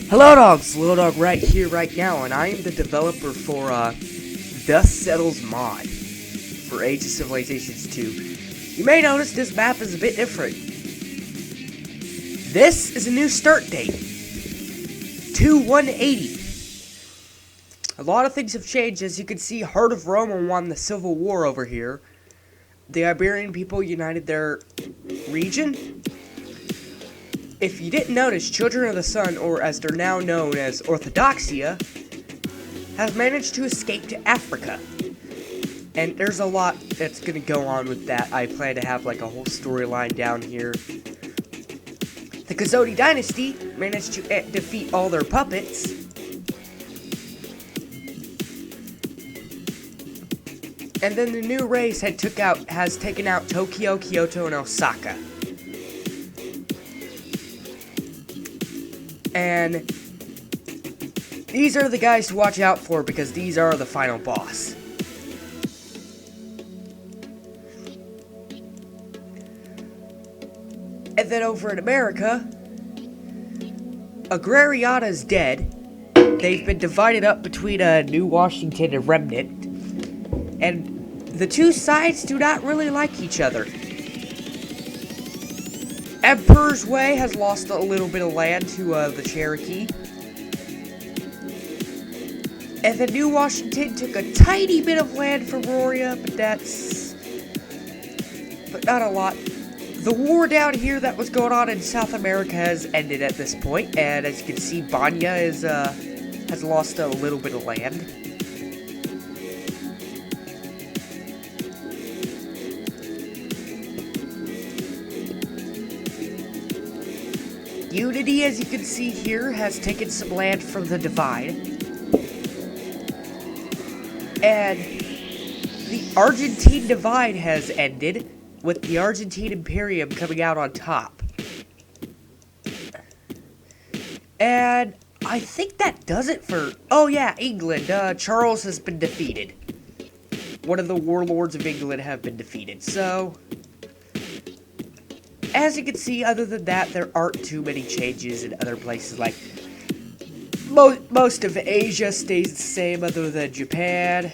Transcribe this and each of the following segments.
Hello dogs, Lildawg right here, right now, and I am the developer for Dust Settles mod for Age of Civilizations 2. You may notice this map is a bit different. This is a new start date, 2/180. A lot of things have changed. As you can see, Heart of Roma won the Civil War over here. The Iberian people united their region. If you didn't notice, Children of the Sun, or as they're now known as Orthodoxia, has managed to escape to Africa. And there's a lot that's going to go on with that. I plan to have like a whole storyline down here. The Kazodi dynasty managed to defeat all their puppets. And then the new race has taken out Tokyo, Kyoto, and Osaka. And these are the guys to watch out for because these are the final boss. And then over in America, Agrariata is dead. They've been divided up between New Washington and Remnant. And the two sides do not really like each other. Emperor's Way has lost a little bit of land to the Cherokee. And then New Washington took a tiny bit of land from Roria, but not a lot. The war down here that was going on in South America has ended at this point, and as you can see, Banya has lost a little bit of land. Unity, as you can see here, has taken some land from the Divide. And the Argentine Divide has ended, with the Argentine Imperium coming out on top. And I think that does it for... Oh yeah, England. Charles has been defeated. One of the warlords of England have been defeated, so... As you can see, other than that, there aren't too many changes in other places. Like, most of Asia stays the same other than Japan.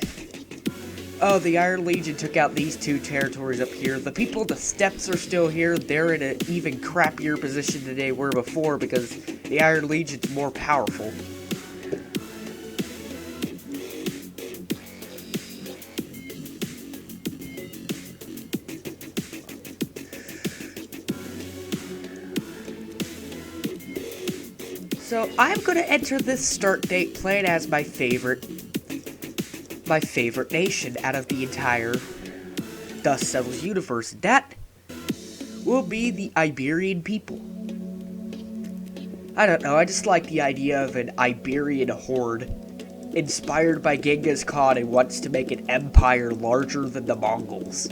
Oh, the Iron Legion took out these two territories up here. The people of the steppes are still here. They're in an even crappier position than they were before because the Iron Legion's more powerful. So I'm going to enter this start date playing as my favorite nation out of the entire Dust Settles universe. That will be the Iberian people. I don't know, I just like the idea of an Iberian horde inspired by Genghis Khan and wants to make an empire larger than the Mongols.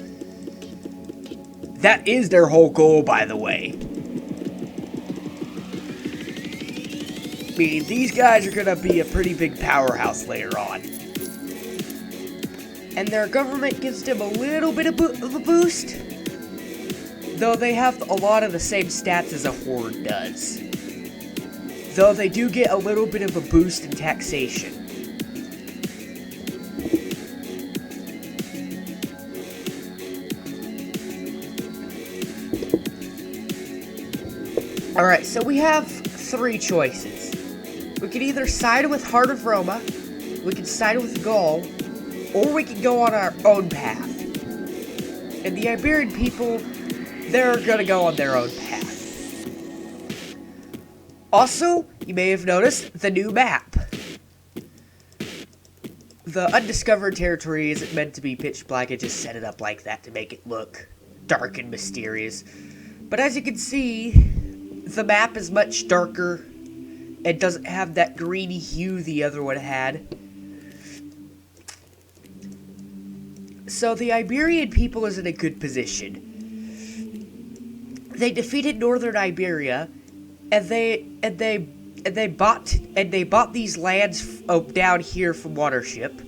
That is their whole goal, by the way. I mean, these guys are gonna be a pretty big powerhouse later on. And their government gives them a little bit of a boost, though they have a lot of the same stats as a horde does. Though they do get a little bit of a boost in taxation. Alright, so we have three choices. We could either side with Heart of Roma, we could side with Gaul, or we could go on our own path. And the Iberian people, they're gonna go on their own path. Also, you may have noticed the new map. The undiscovered territory isn't meant to be pitch black, it just set it up like that to make it look dark and mysterious. But as you can see, the map is much darker. It doesn't have that greeny hue the other one had. So the Iberian people is in a good position. They defeated Northern Iberia, and they bought these lands down here from Watership.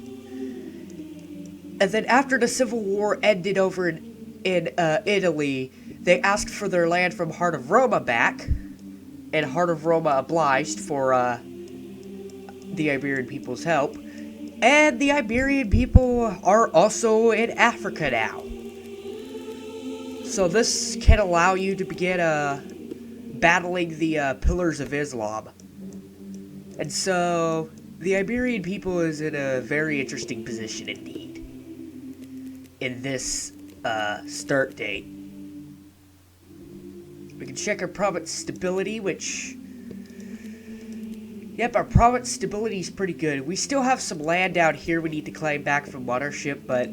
And then after the Civil War ended over in Italy, they asked for their land from Heart of Roma back. and Heart of Roma obliged for the Iberian people's help. And the Iberian people are also in Africa now. So this can allow you to begin battling the Pillars of Islam. And so the Iberian people is in a very interesting position indeed in this start date. We can check our province stability, which... Yep, our province stability is pretty good. We still have some land out here we need to claim back from Watership, but...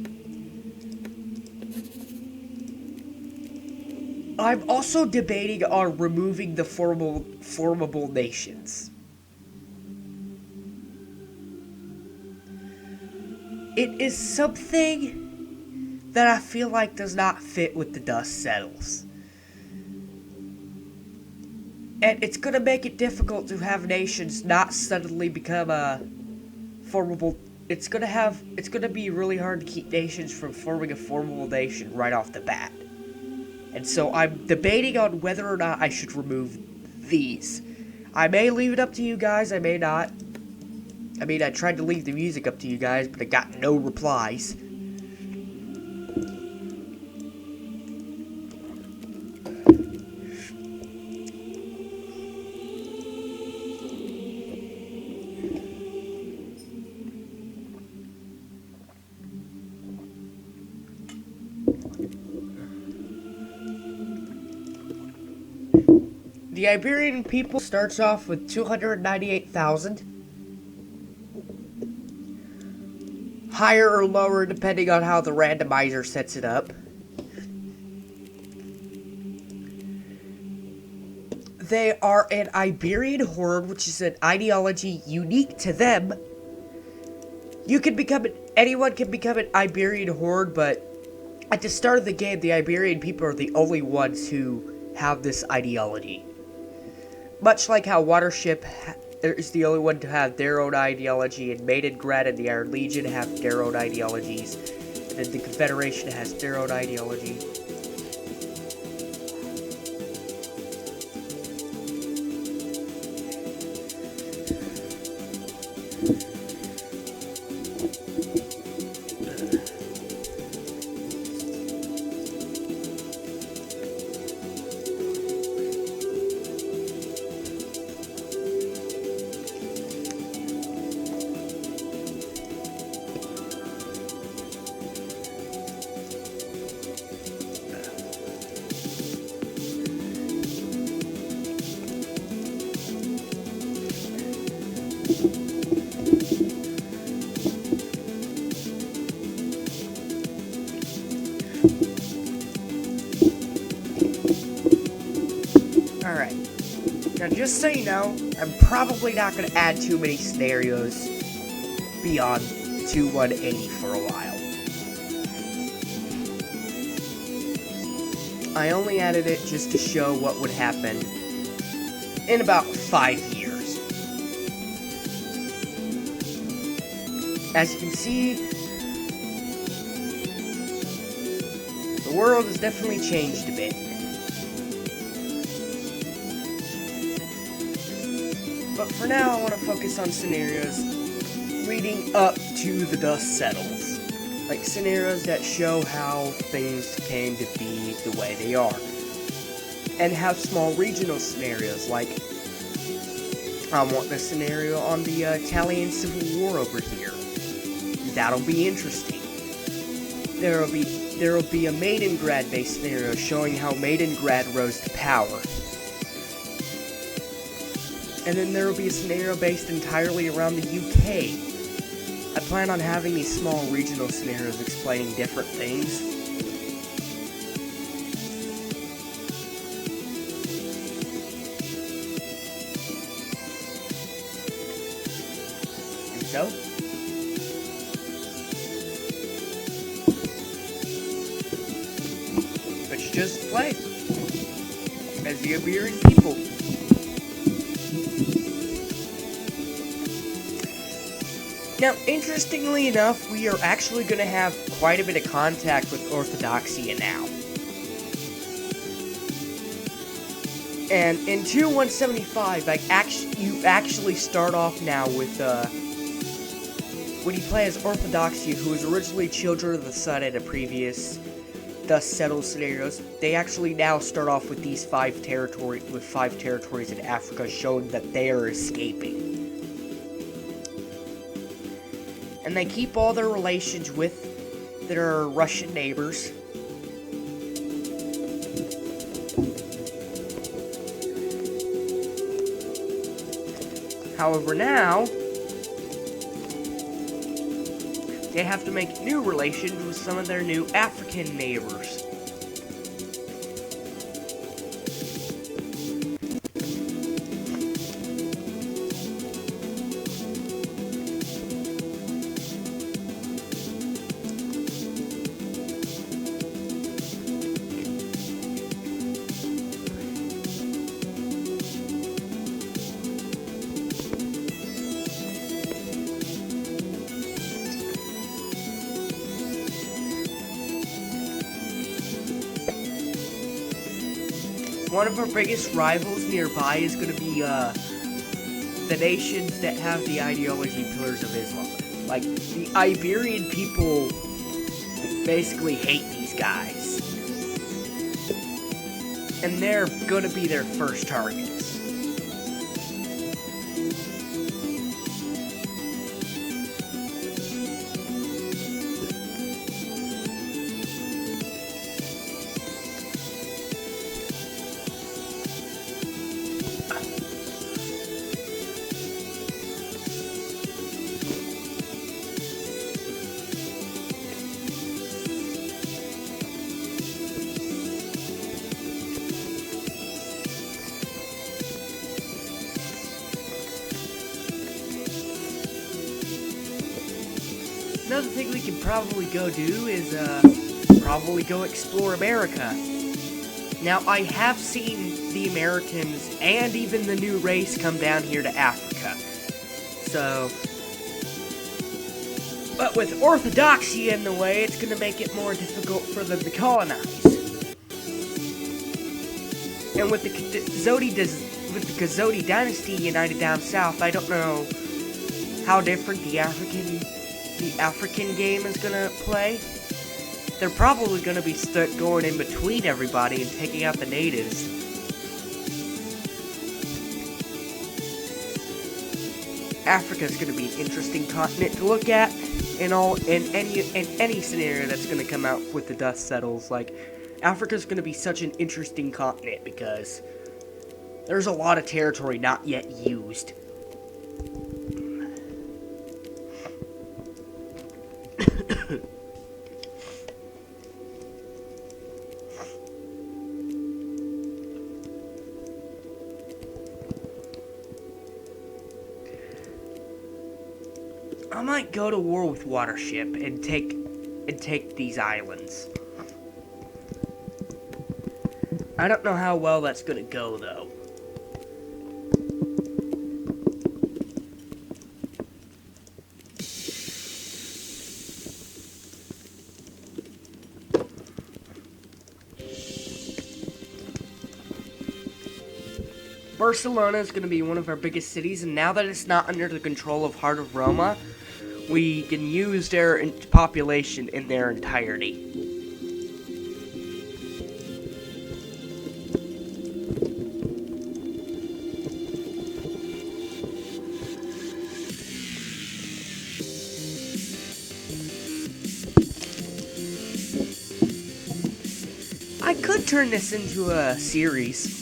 I'm also debating on removing the formable nations. It is something that I feel like does not fit with the dust settles. And it's going to make it difficult to have nations not suddenly become a formable... It's going to be really hard to keep nations from forming a formable nation right off the bat. And so I'm debating on whether or not I should remove these. I may leave it up to you guys, I may not. I mean, I tried to leave the music up to you guys, but I got no replies. The Iberian people starts off with 298,000. Higher or lower depending on how the randomizer sets it up. They are an Iberian horde, which is an ideology unique to them. Anyone can become an Iberian horde, but at the start of the game, the Iberian people are the only ones who have this ideology. Much like how Watership is the only one to have their own ideology, and Maidengrad and the Iron Legion have their own ideologies, and then the Confederation has their own ideology. Alright. Now, just so you know, I'm probably not going to add too many scenarios beyond 2180 for a while. I only added it just to show what would happen in about 5 years. As you can see, the world has definitely changed a bit. But for now, I want to focus on scenarios leading up to the dust settles. Like scenarios that show how things came to be the way they are. And have small regional scenarios, like I want the scenario on the Italian Civil War over here. That'll be interesting. There will be a Maidengrad based scenario showing how Maidengrad rose to power. And then there will be a scenario based entirely around the UK. I plan on having these small regional scenarios explaining different things. And so, let's just play as the Iberian people. Now, interestingly enough, we are actually going to have quite a bit of contact with Orthodoxia now. And in tier 175, like you actually start off now with when you play as Orthodoxia, who was originally Children of the Sun in a previous Dust Settled scenarios. They actually now start off with these five territories in Africa, showing that they are escaping. And they keep all their relations with their Russian neighbors. However, now they have to make new relations with some of their new African neighbors. One of our biggest rivals nearby is going to be the nations that have the ideology pillars of Islam. Like, the Iberian people basically hate these guys. And they're going to be their first targets. Another thing we can probably go do is, probably go explore America. Now, I have seen the Americans and even the new race come down here to Africa. So, but with Orthodoxy in the way, it's going to make it more difficult for them to colonize. And with the Kazodi dynasty united down south, I don't know how different the African game is gonna play. They're probably gonna be stuck going in between everybody and taking out the natives. Africa's gonna be an interesting continent to look at in any scenario that's gonna come out with the dust settles. Like, Africa's gonna be such an interesting continent because there's a lot of territory not yet used. I might go to war with Watership and take these islands. I don't know how well that's gonna go though. Barcelona is going to be one of our biggest cities, and now that it's not under the control of Heart of Roma, we can use their population in their entirety. I could turn this into a series.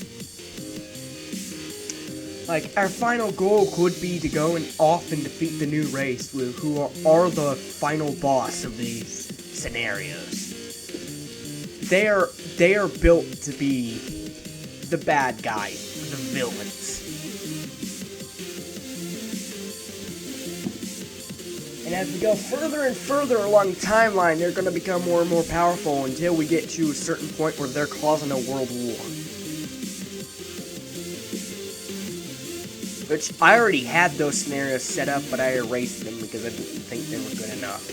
Like, our final goal could be to go and off and defeat the new race, who are the final boss of these scenarios. They are built to be the bad guys, the villains. And as we go further and further along the timeline, they're going to become more and more powerful until we get to a certain point where they're causing a world war. Which, I already had those scenarios set up, but I erased them because I didn't think they were good enough.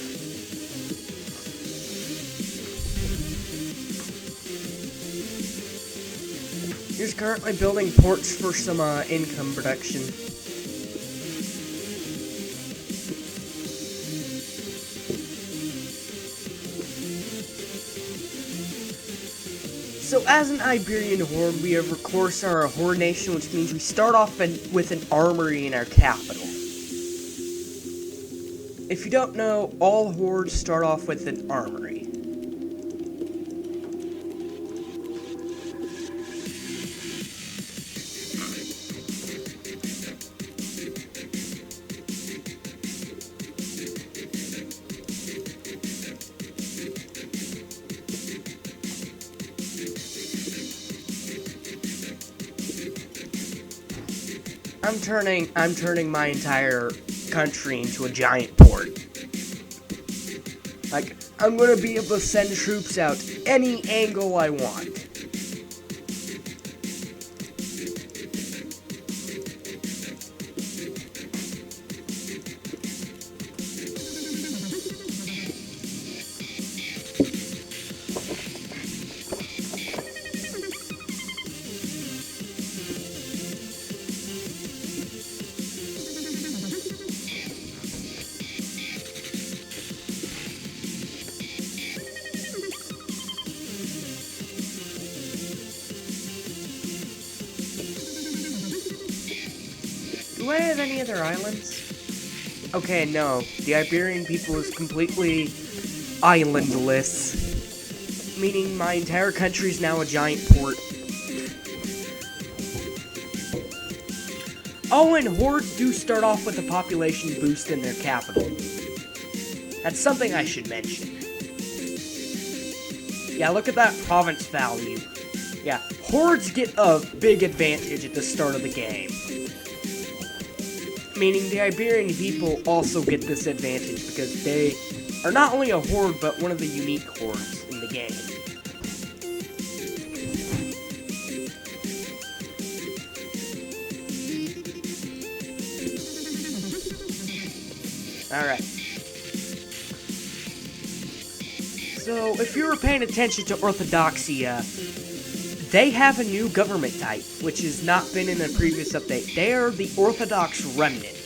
He's currently building ports for some income production. So as an Iberian horde, we of course are a horde nation, which means we start off with an armory in our capital. If you don't know, all hordes start off with an armory. I'm turning my entire country into a giant port. Like, I'm gonna be able to send troops out any angle I want. Do I have any other islands? Okay, no. The Iberian people is completely islandless, meaning my entire country is now a giant port. Oh, and hordes do start off with a population boost in their capital. That's something I should mention. Yeah, look at that province value. Yeah, hordes get a big advantage at the start of the game. Meaning the Iberian people also get this advantage because they are not only a horde, but one of the unique hordes in the game. Alright. So, if you were paying attention to Orthodoxia, they have a new government type, which has not been in a previous update. They are the Orthodox Remnants.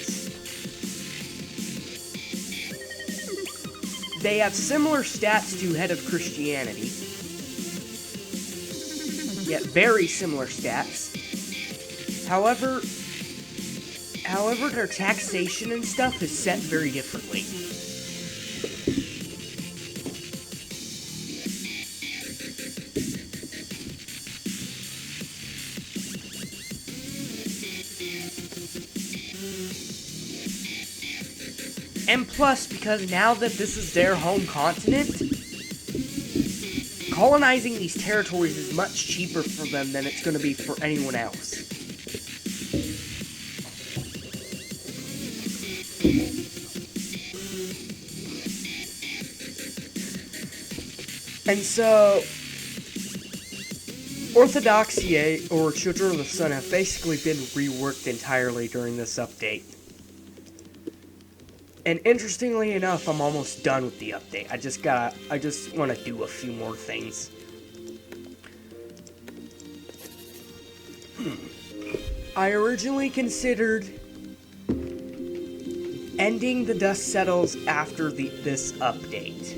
They have similar stats to Head of Christianity. Yet very similar stats. However, their taxation and stuff is set very differently. And plus, because now that this is their home continent, colonizing these territories is much cheaper for them than it's going to be for anyone else. And so, Orthodoxia, or Children of the Sun, have basically been reworked entirely during this update. And interestingly enough, I'm almost done with the update. I just want to do a few more things. I originally considered ending the Dust Settles after this update.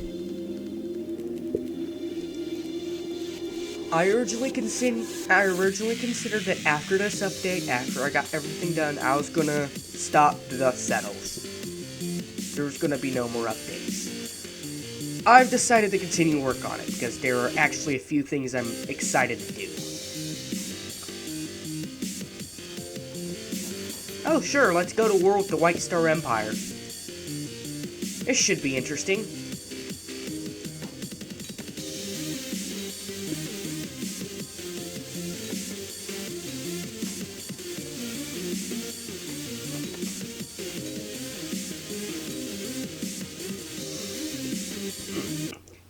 I originally considered that after this update, after I got everything done, I was gonna stop the Dust Settles. There's gonna be no more updates. I've decided to continue work on it because there are actually a few things I'm excited to do. Oh sure, let's go to war with the White Star Empire. This should be interesting.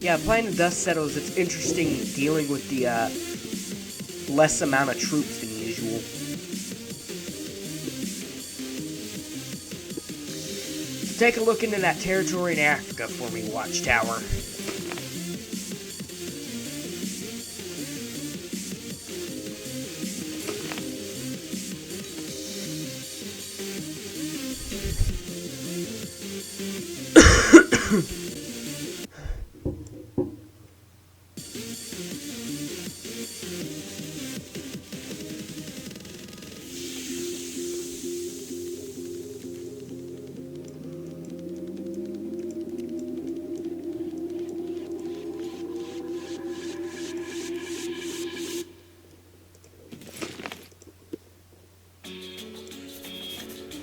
Yeah, playing the Dust Settles, it's interesting dealing with the less amount of troops than usual. So take a look into that territory in Africa for me, Watchtower.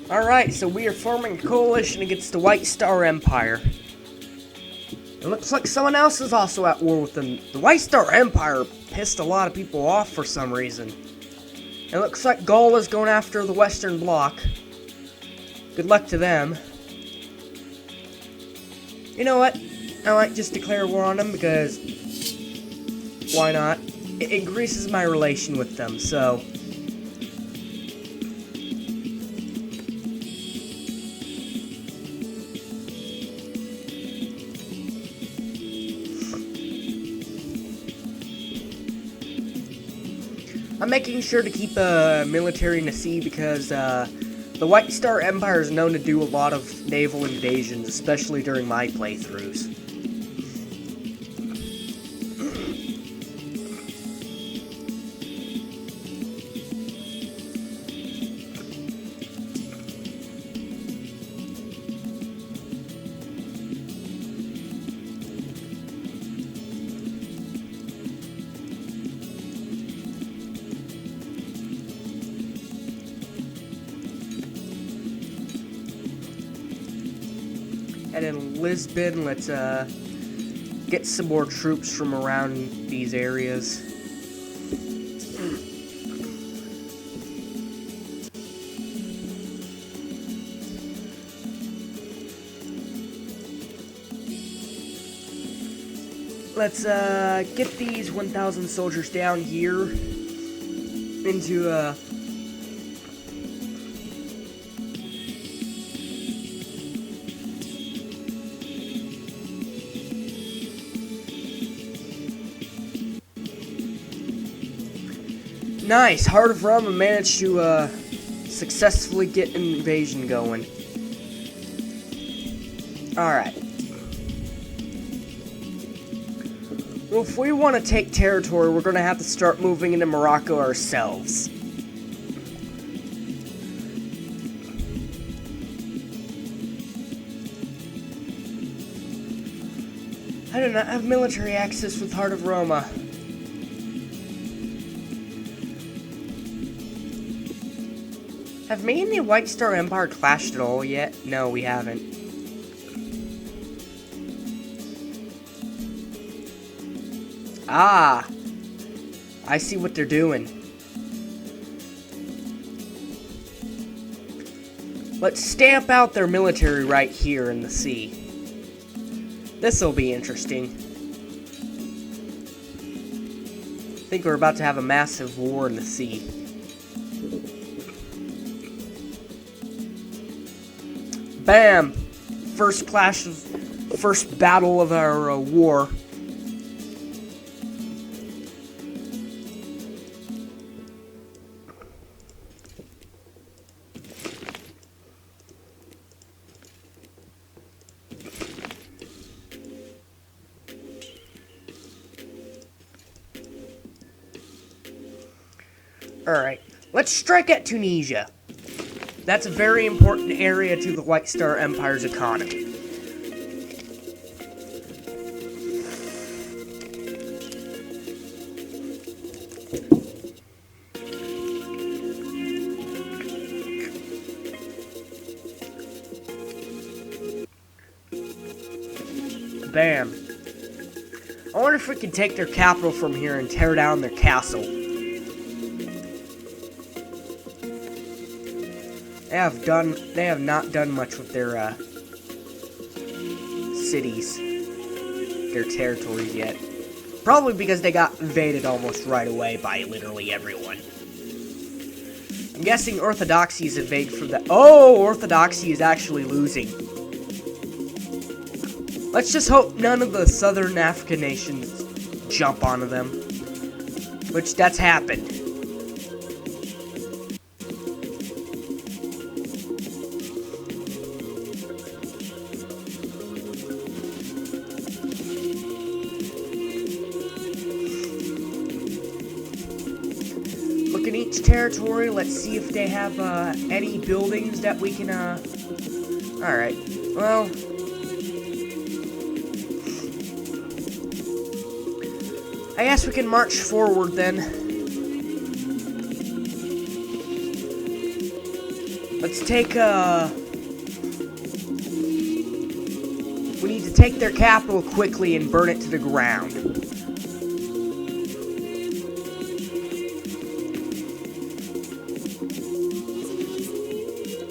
Alright, so we are forming a coalition against the White Star Empire. It looks like someone else is also at war with them. The White Star Empire pissed a lot of people off for some reason. It looks like Gaul is going after the Western Bloc. Good luck to them. You know what? I might just declare war on them because... why not? It increases my relation with them, so... I'm making sure to keep a military in the sea because the White Star Empire is known to do a lot of naval invasions, especially during my playthroughs. And in Lisbon, let's get some more troops from around these areas. Let's get these 1,000 soldiers down here into Nice! Heart of Roma managed to successfully get an invasion going. Alright. Well, if we want to take territory, we're going to have to start moving into Morocco ourselves. I do not have military access with Heart of Roma. Have me and the White Star Empire clashed at all yet? No, we haven't. Ah! I see what they're doing. Let's stamp out their military right here in the sea. This'll be interesting. I think we're about to have a massive war in the sea. Bam! First battle of our war. Alright, let's strike at Tunisia. That's a very important area to the White Star Empire's economy. Bam. I wonder if we can take their capital from here and tear down their castle. They have not done much with their cities, their territories yet. Probably because they got invaded almost right away by literally everyone. I'm guessing Orthodoxy is invaded from the... Oh, Orthodoxy is actually losing. Let's just hope none of the southern African nations jump onto them. Which, that's happened. Look at each territory. Let's see if they have any buildings that we can... Alright. Well... I guess we can march forward then. Let's take, we need to take their capital quickly and burn it to the ground.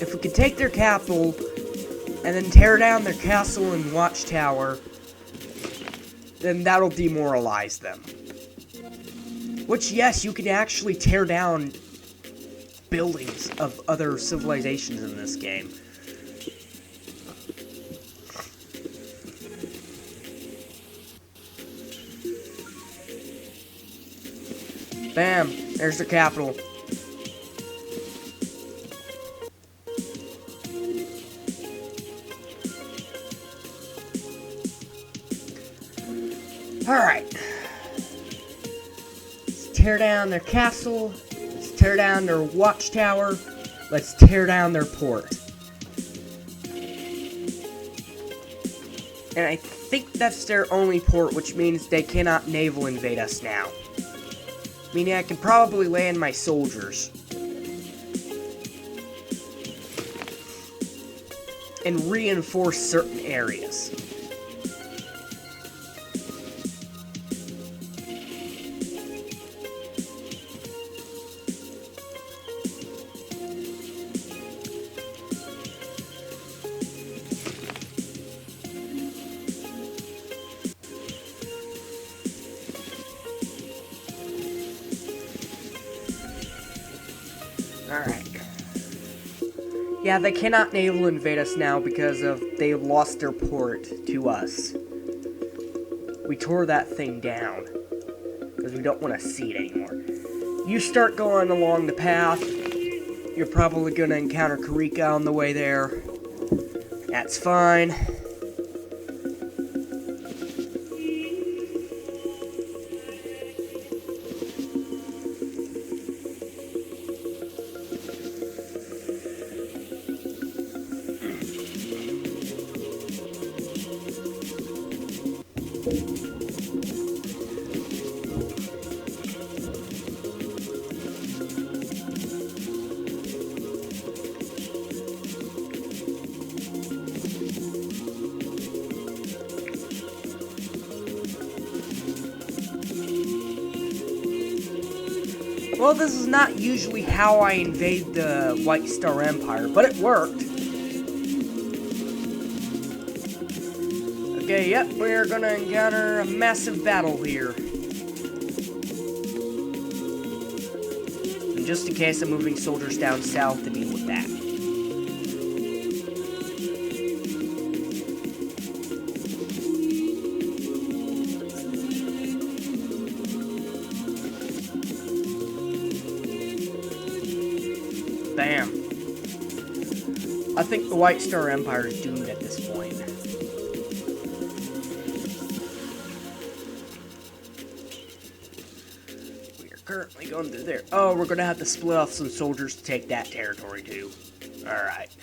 If we could take their capital and then tear down their castle and watchtower, then that'll demoralize them. Which, yes, you can actually tear down buildings of other civilizations in this game. Bam! There's their capital. Alright. Let's tear down their castle. Let's tear down their watchtower. Let's tear down their port. And I think that's their only port, which means they cannot naval invade us now. Meaning I can probably land my soldiers. And reinforce certain areas. Alright. Yeah, they cannot naval invade us now because they lost their port to us. We tore that thing down. Because we don't want to see it anymore. You start going along the path. You're probably going to encounter Karika on the way there. That's fine. Well, this is not usually how I invade the White Star Empire, but it worked. Okay, yep, we're gonna encounter a massive battle here. And just in case, I'm moving soldiers down south to deal with that. Bam. I think the White Star Empire is doomed at this point. We are currently going through there. Oh, we're going to have to split off some soldiers to take that territory too. Alright.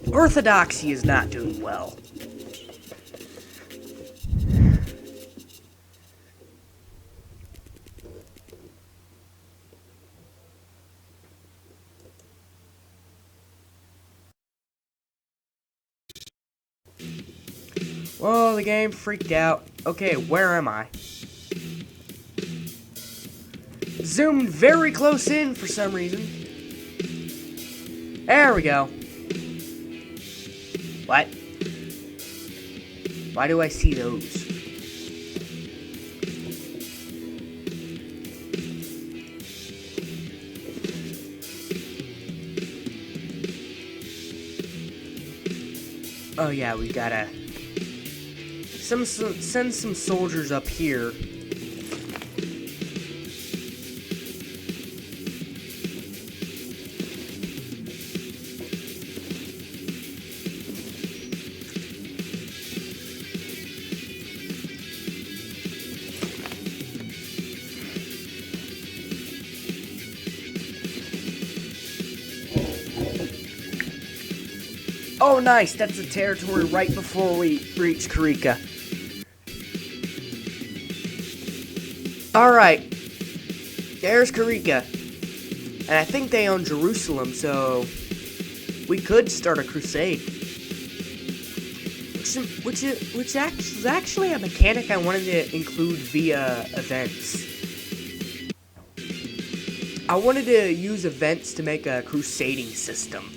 Orthodoxy is not doing well. Whoa, the game freaked out. Okay, where am I? Zoomed very close in for some reason. There we go. What? Why do I see those? Oh yeah, we gotta send some soldiers up here. Oh, nice. That's the territory right before we reach Karika. Alright. There's Karika. And I think they own Jerusalem, so we could start a crusade. Which is actually a mechanic I wanted to include via events. I wanted to use events to make a crusading system.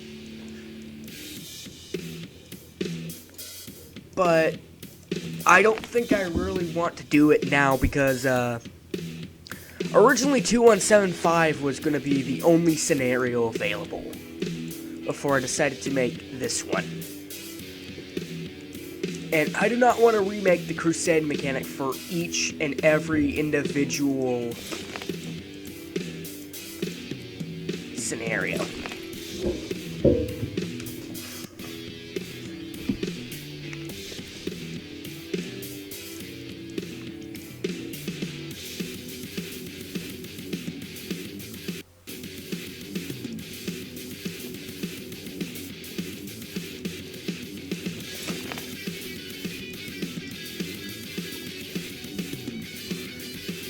But I don't think I really want to do it now because originally 2175 was going to be the only scenario available before I decided to make this one. And I do not want to remake the crusade mechanic for each and every individual scenario.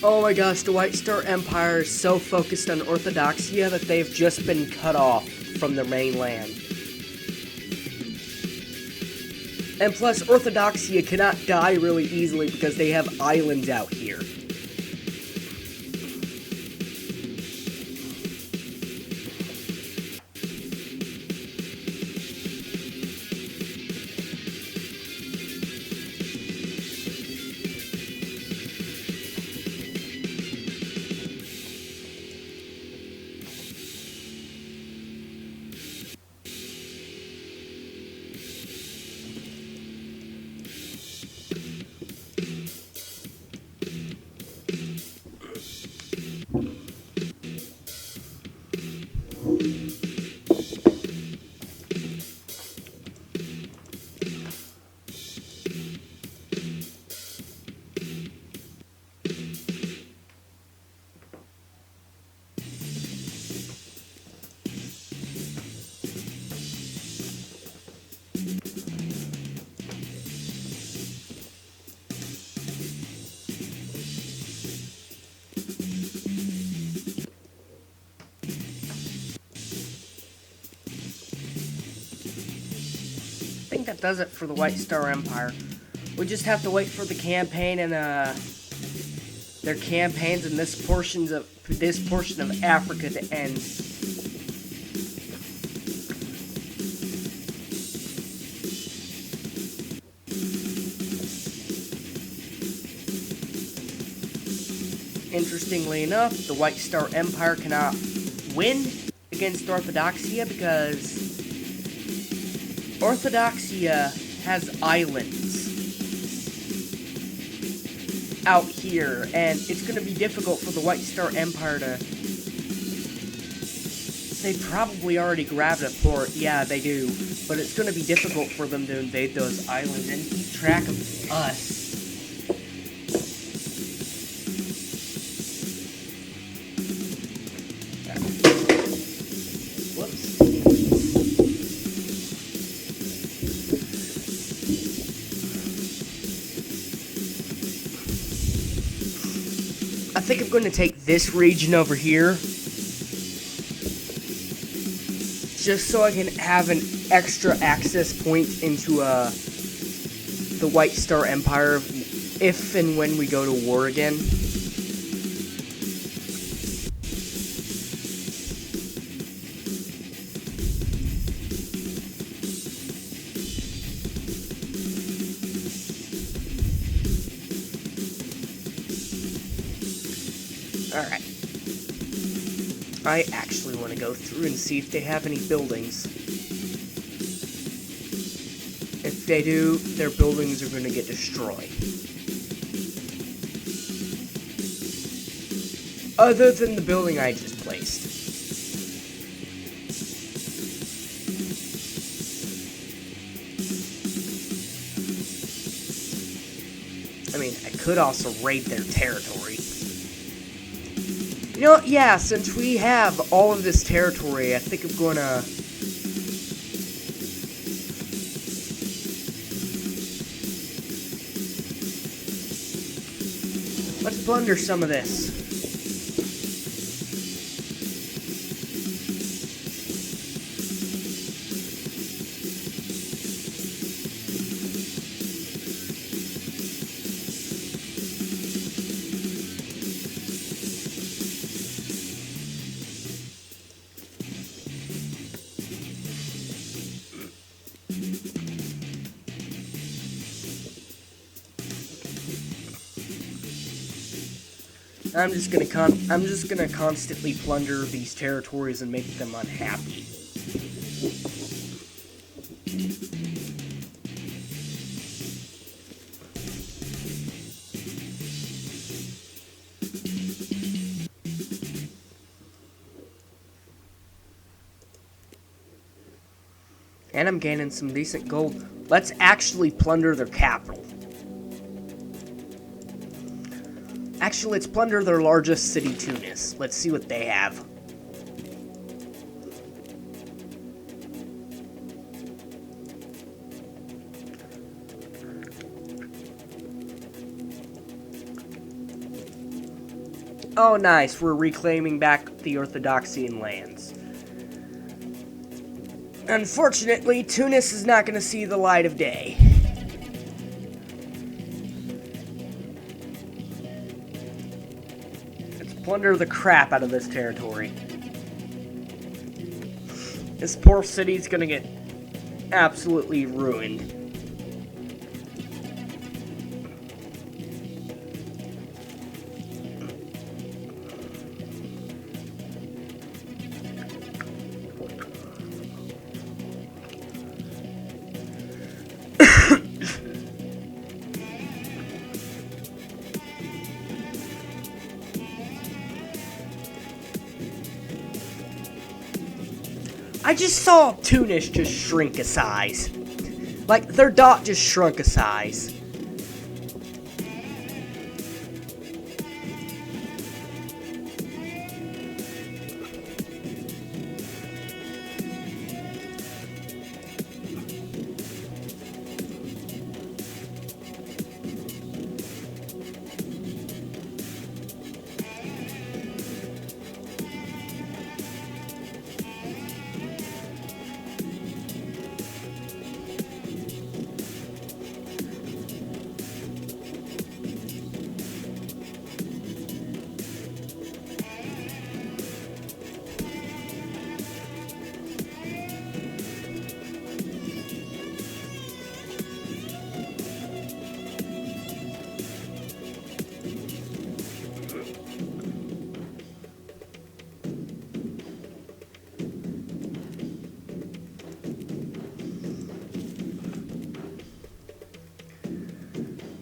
Oh my gosh, the White Star Empire is so focused on Orthodoxia that they've just been cut off from their mainland. And plus, Orthodoxia cannot die really easily because they have islands out here. I think that does it for the White Star Empire. We just have to wait for the campaign and their campaigns in this portion of Africa to end. Interestingly enough, the White Star Empire cannot win against Orthodoxia because Orthodoxia has islands out here, and it's going to be difficult for the White Star Empire to... They probably already grabbed a port. Yeah, they do. But it's going to be difficult for them to invade those islands and keep track of us. I think I'm going to take this region over here just so I can have an extra access point into the White Star Empire if and when we go to war again. Alright. I actually want to go through and see if they have any buildings. If they do, their buildings are going to get destroyed. Other than the building I just placed. I mean, I could also raid their territory. You know, yeah, since we have all of this territory, I think I'm gonna Let's plunder some of this. I'm just gonna constantly plunder these territories and make them unhappy. And I'm gaining some decent gold. Let's actually plunder their capital. Actually, let's plunder their largest city, Tunis. Let's see what they have. Oh, nice. We're reclaiming back the Orthodoxian lands. Unfortunately, Tunis is not going to see the light of day. Plunder the crap out of this territory. This poor city's gonna get absolutely ruined. I just saw Tunis just shrink a size. Like, their dot just shrunk a size.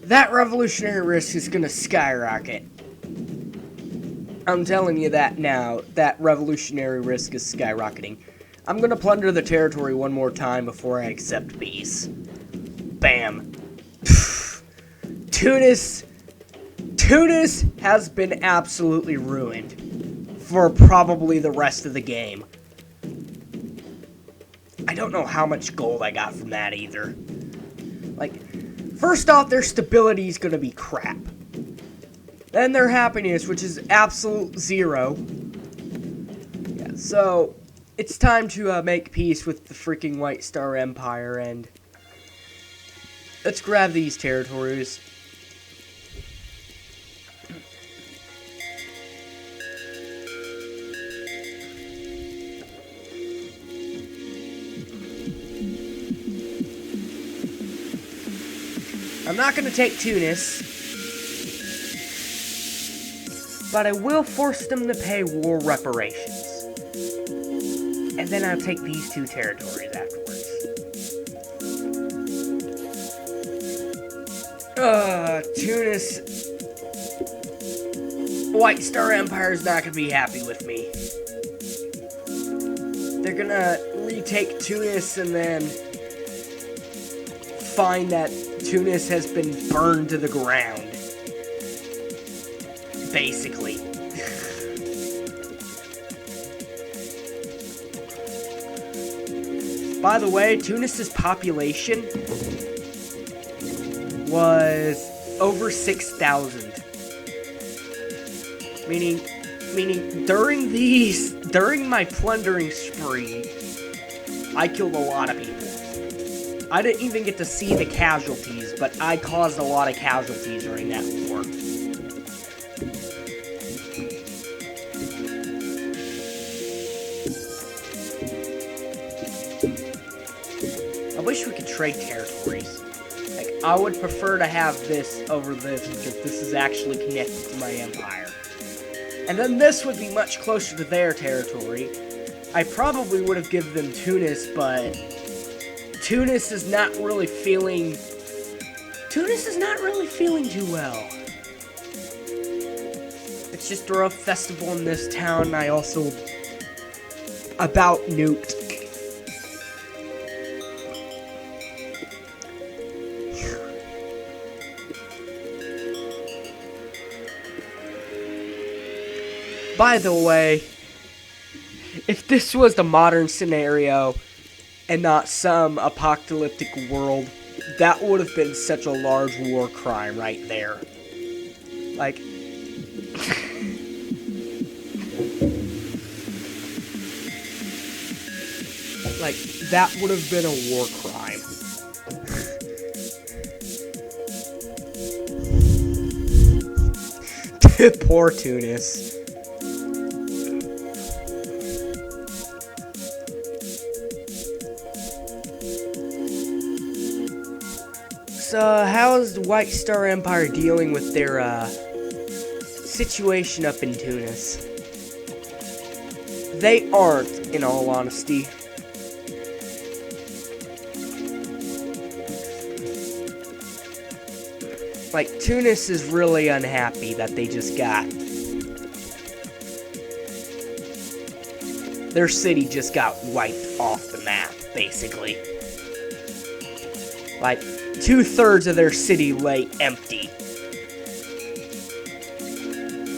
That revolutionary risk is going to skyrocket. I'm telling you that now. That revolutionary risk is skyrocketing. I'm going to plunder the territory one more time before I accept peace. Bam. Tunis has been absolutely ruined for probably the rest of the game. I don't know how much gold I got from that either. Like, first off, their stability is going to be crap. Then their happiness, which is absolute zero. Yeah, so it's time to make peace with the freaking White Star Empire, and let's grab these territories. I'm not going to take Tunis, but I will force them to pay war reparations. And then I'll take these two territories afterwards. Tunis. White Star Empire is not going to be happy with me. They're going to retake Tunis and then find that Tunis has been burned to the ground. Basically. By the way, Tunis's population was over 6,000. Meaning, during my plundering spree, I killed a lot of people. I didn't even get to see the casualties, but I caused a lot of casualties during that war. I wish we could trade territories. Like, I would prefer to have this over this, because this is actually connected to my empire. And then this would be much closer to their territory. I probably would have given them Tunis, but Tunis is not really feeling too well. It's just a rough festival in this town. I also about nuked. By the way, if this was the modern scenario and not some apocalyptic world, that would have been such a large war crime right there. Like, that would have been a war crime. Poor Tunis. So, how is the White Star Empire dealing with their, situation up in Tunis? They aren't, in all honesty. Like, Tunis is really unhappy that they just got... Their city just got wiped off the map, basically. Like, 2/3 of their city lay empty.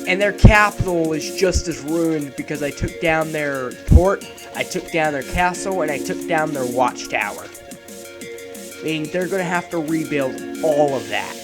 And their capital is just as ruined because I took down their port, I took down their castle, and I took down their watchtower. Meaning they're going to have to rebuild all of that.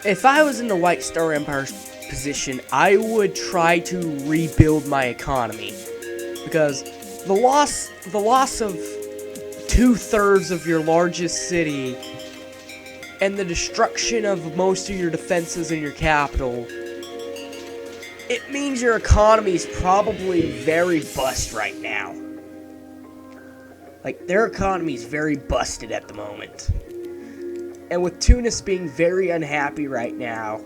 If I was in the White Star Empire's position, I would try to rebuild my economy. Because the loss of 2/3 of your largest city and the destruction of most of your defenses in your capital, it means your economy is probably very bust right now. Like, their economy is very busted at the moment. And with Tunis being very unhappy right now,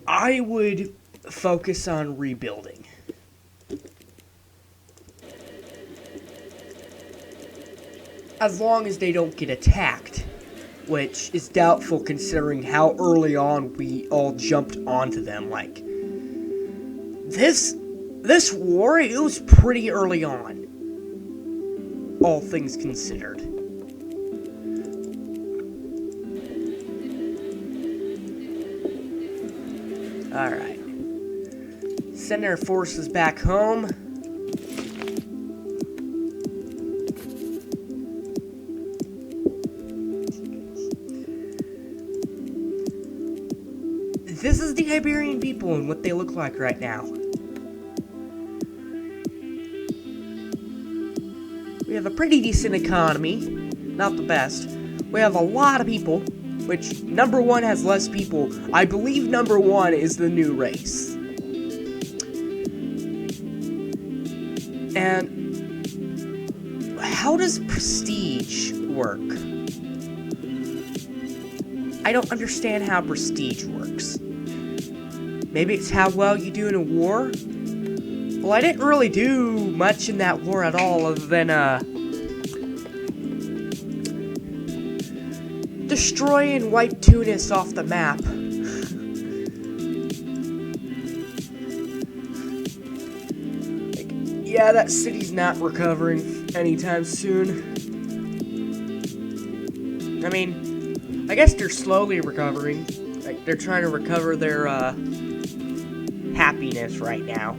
I would focus on rebuilding. As long as they don't get attacked, which is doubtful considering how early on we all jumped onto them. Like, this war, it was pretty early on. All things considered. Alright. Send our forces back home. This is the Iberian people and what they look like right now. We have a pretty decent economy, not the best. We have a lot of people, which number one has less people. I believe number one is the new race. And how does prestige work? I don't understand how prestige works. Maybe it's how well you do in a war? Well, I didn't really do much in that war at all, other than, destroy and wipe Tunis off the map. Like, yeah, that city's not recovering anytime soon. I mean, I guess they're slowly recovering. Like, they're trying to recover their, happiness right now.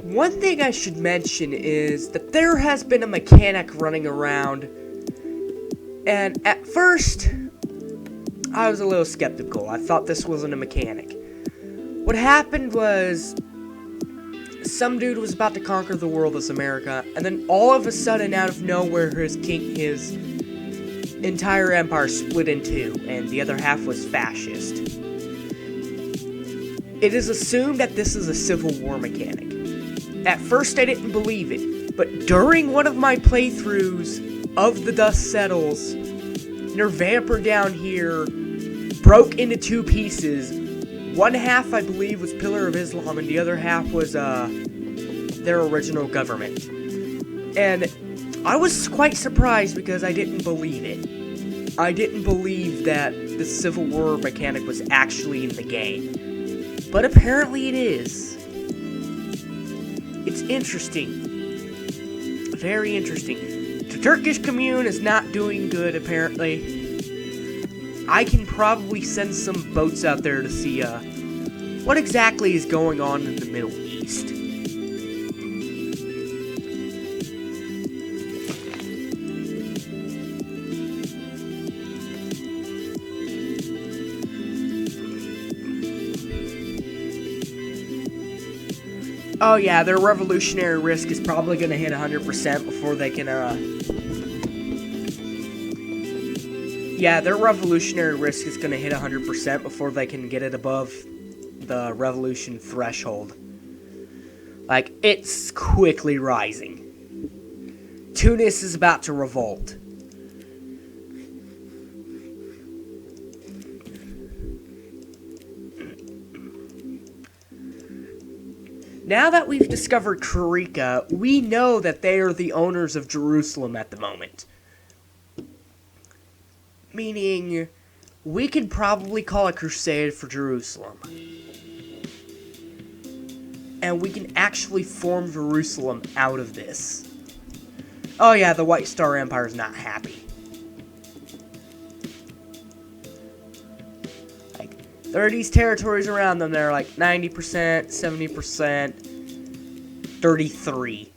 One thing I should mention is that there has been a mechanic running around, and at first, I was a little skeptical. I thought this wasn't a mechanic. What happened was, some dude was about to conquer the world as America, and then all of a sudden, out of nowhere, his entire empire split in two, and the other half was fascist. It is assumed that this is a Civil War mechanic. At first, I didn't believe it, but during one of my playthroughs of The Dust Settles, their vamper down here broke into two pieces. One half, I believe, was Pillar of Islam, and the other half was their original government. And I was quite surprised because I didn't believe it. I didn't believe that the Civil War mechanic was actually in the game. But apparently it is. It's interesting. Very interesting. The Turkish commune is not doing good, apparently. I can probably send some boats out there to see, what exactly is going on in the Middle East. Oh yeah, their revolutionary risk is probably going to hit 100% before they can, Yeah, their revolutionary risk is going to hit 100% before they can get it above the revolution threshold. Like, it's quickly rising. Tunis is about to revolt. Now that we've discovered Karika, we know that they are the owners of Jerusalem at the moment. Meaning, we could probably call a crusade for Jerusalem. And we can actually form Jerusalem out of this. Oh yeah, the White Star Empire is not happy. There are these territories around them that are like 90%, 70%, 33.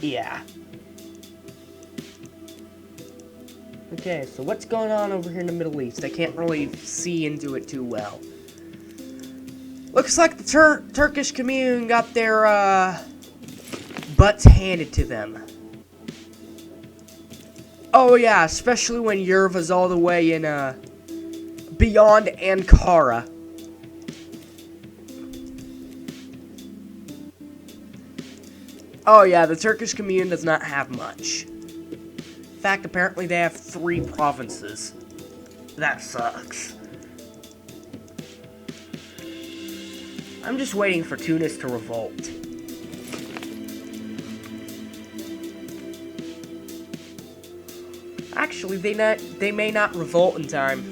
Yeah. Okay, so what's going on over here in the Middle East? I can't really see into it too well. Looks like the Turkish commune got their butts handed to them. Oh yeah, especially when Yerva's all the way in, beyond Ankara. Oh yeah, the Turkish commune does not have much. In fact, apparently they have 3 provinces. That sucks. I'm just waiting for Tunis to revolt. Actually, they may not revolt in time.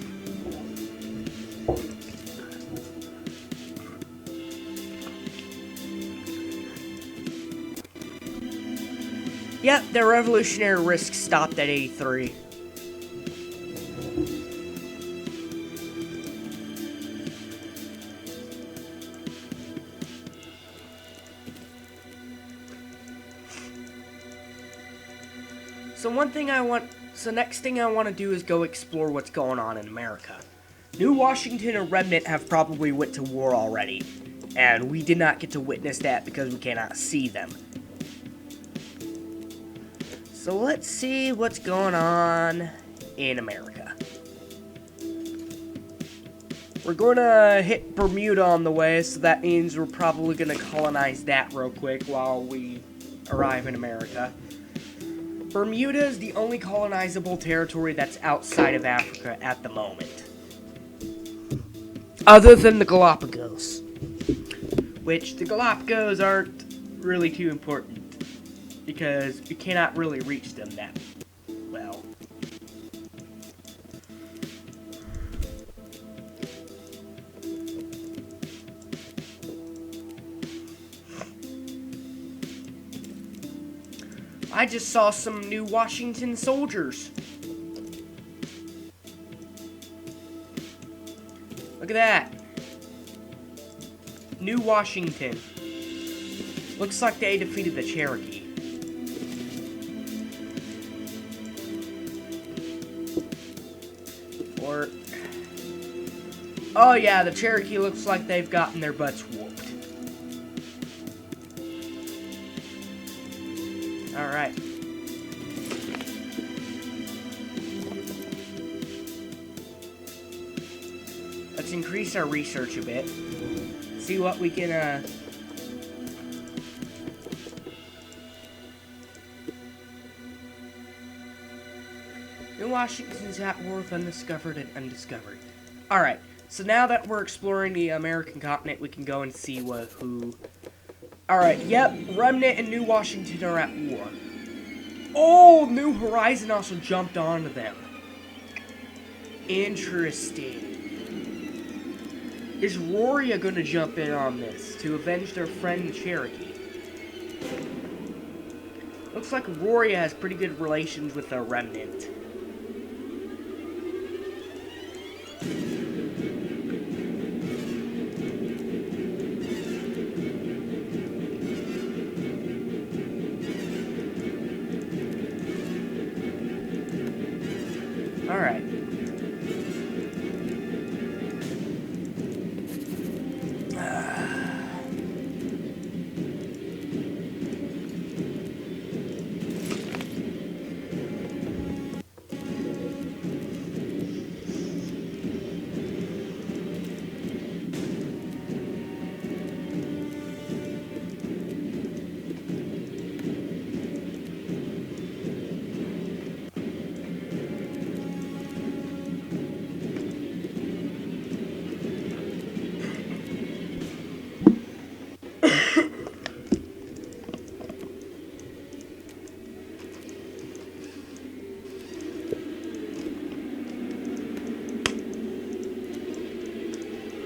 Yep, their revolutionary risk stopped at 83. So next thing I want to do is go explore what's going on in America. New Washington and Remnant have probably went to war already, and we did not get to witness that because we cannot see them. So let's see what's going on in America. We're gonna hit Bermuda on the way, so that means we're probably gonna colonize that real quick while we arrive in America. Bermuda is the only colonizable territory that's outside of Africa at the moment. Other than the Galapagos. Which, the Galapagos aren't really too important, because you cannot really reach them that well. I just saw some new Washington soldiers. Look at that. New Washington. Looks like they defeated the Cherokee. Or... oh yeah, the Cherokee looks like they've gotten their butts whooped. Alright. Let's increase our research a bit. See what we can, New Washington's at war with undiscovered and undiscovered. Alright, so now that we're exploring the American continent, we can go and see who... Alright, yep, Remnant and New Washington are at war. Oh, New Horizon also jumped onto them. Interesting. Is Roria gonna jump in on this to avenge their friend the Cherokee? Looks like Roria has pretty good relations with the Remnant. Alright.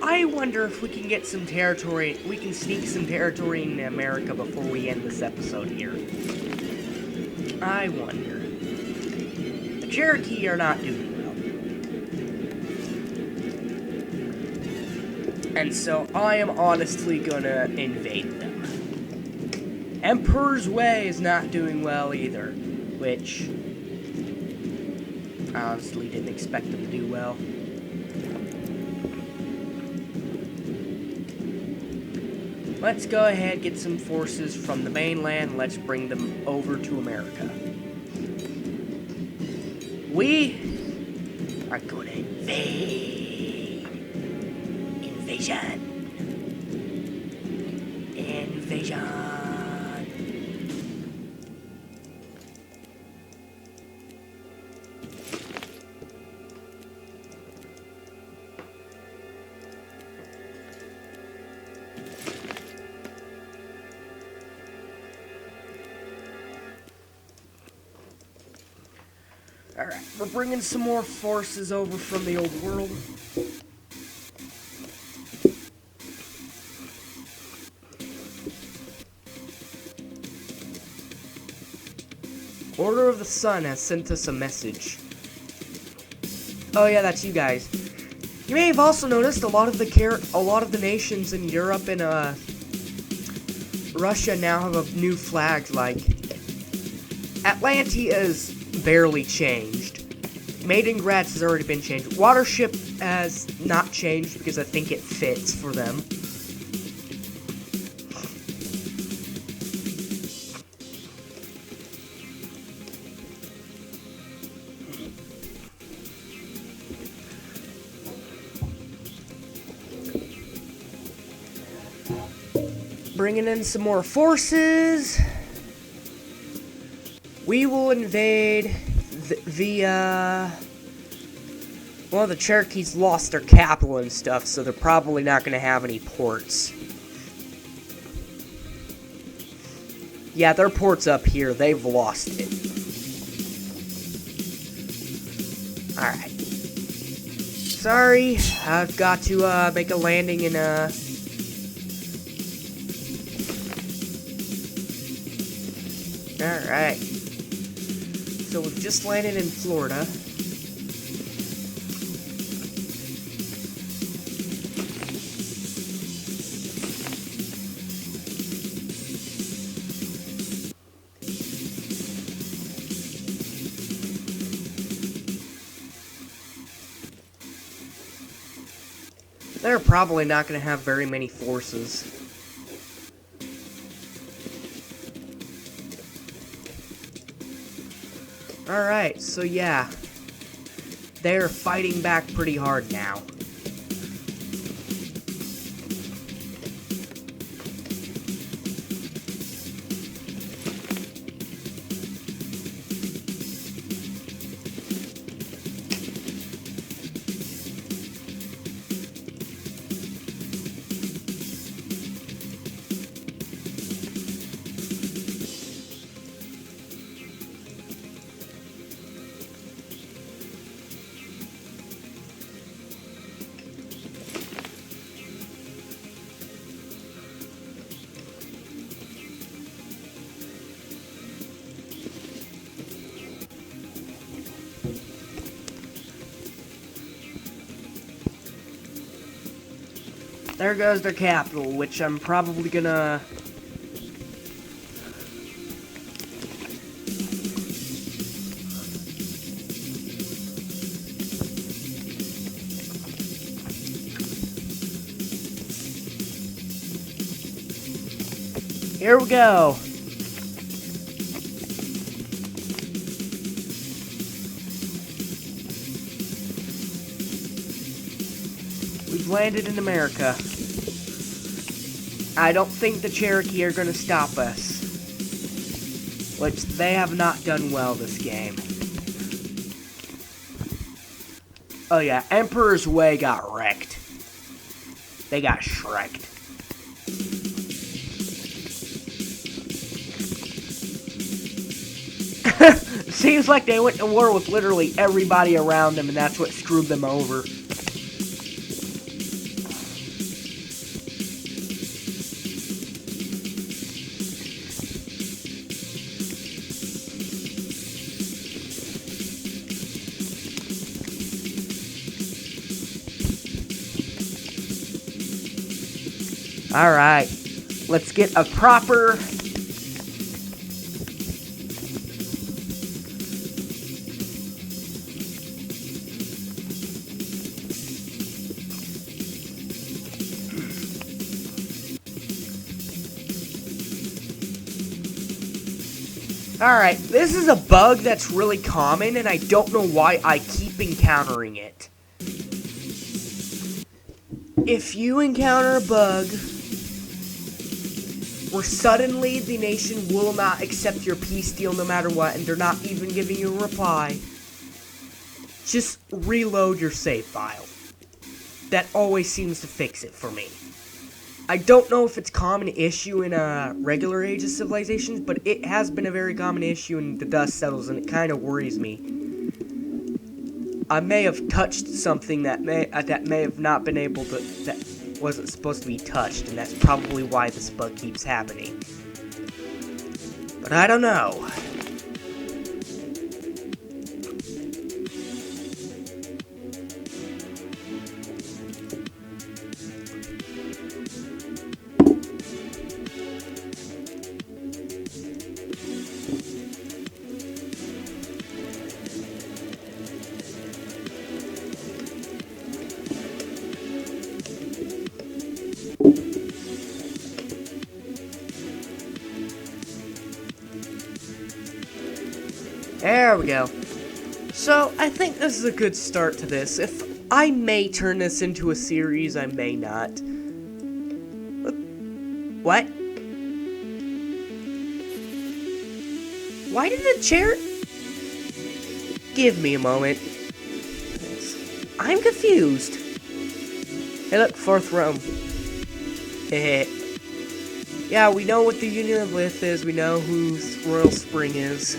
I wonder if we can get some territory, we can sneak some territory in America before we end this episode here. I wonder. The Cherokee are not doing well. And so I am honestly gonna invade them. Emperor's Way is not doing well either, which I honestly didn't expect them to do well. Let's go ahead, get some forces from the mainland, let's bring them over to America. We are gonna invade. Invasion. Invasion. Alright, we're bringing some more forces over from the old world. Order of the Sun has sent us a message. Oh yeah, that's you guys. You may have also noticed a lot of the nations in Europe and Russia now have a new flag. Like Atlantia is barely changed. Maidengrad's has already been changed. Watership has not changed because I think it fits for them. bringing in some more forces. We will invade well, the Cherokees lost their capital and stuff, so they're probably not going to have any ports. Yeah, their port's up here. They've lost it. Alright. Sorry, I've got to make a landing in Alright. So we've just landed in Florida. They're probably not going to have very many forces. Alright, so yeah. They're fighting back pretty hard now. There goes their capital, which I'm probably gonna... Here we go. We've landed in America. I don't think the Cherokee are going to stop us. Which they have not done well this game. Oh yeah, Emperor's Way got wrecked. They got shreked. Seems like they went to war with literally everybody around them, and that's what screwed them over. Alright, let's get a proper... Alright, this is a bug that's really common, and I don't know why I keep encountering it. If you encounter a bug where suddenly the nation will not accept your peace deal no matter what, and they're not even giving you a reply, just reload your save file. That always seems to fix it for me. I don't know if it's a common issue in regular Age of Civilizations, but it has been a very common issue in the Dust Settles, and it kind of worries me. I may have touched something that may have not been able to, that wasn't supposed to be touched, and that's probably why this bug keeps happening. But I don't know. There we go. So, I think this is a good start to this. If I may turn this into a series, I may not. What? Why did the chair... Give me a moment. I'm confused. Hey look, fourth Rome. Yeah, we know what the Union of Lith is. We know who Royal Spring is.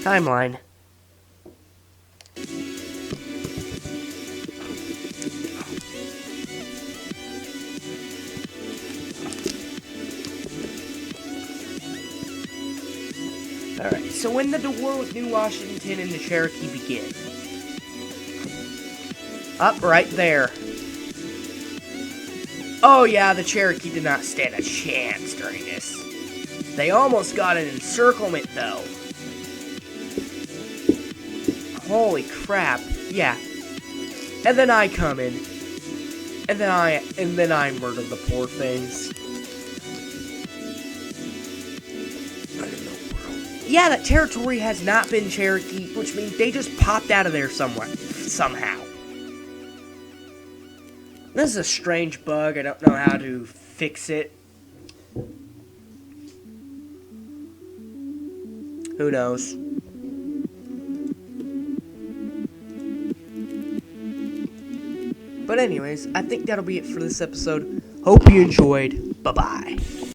Timeline. Alright, so when did the war with New Washington and the Cherokee begin? Up right there. Oh yeah, the Cherokee did not stand a chance during this. They almost got an encirclement though. Holy crap. Yeah. And then I come in. And then I murder the poor things. Yeah, that territory has not been Cherokee, which means they just popped out of there somewhere, somehow. This is a strange bug. I don't know how to fix it. Who knows? But anyways, I think that'll be it for this episode. Hope you enjoyed. Bye-bye.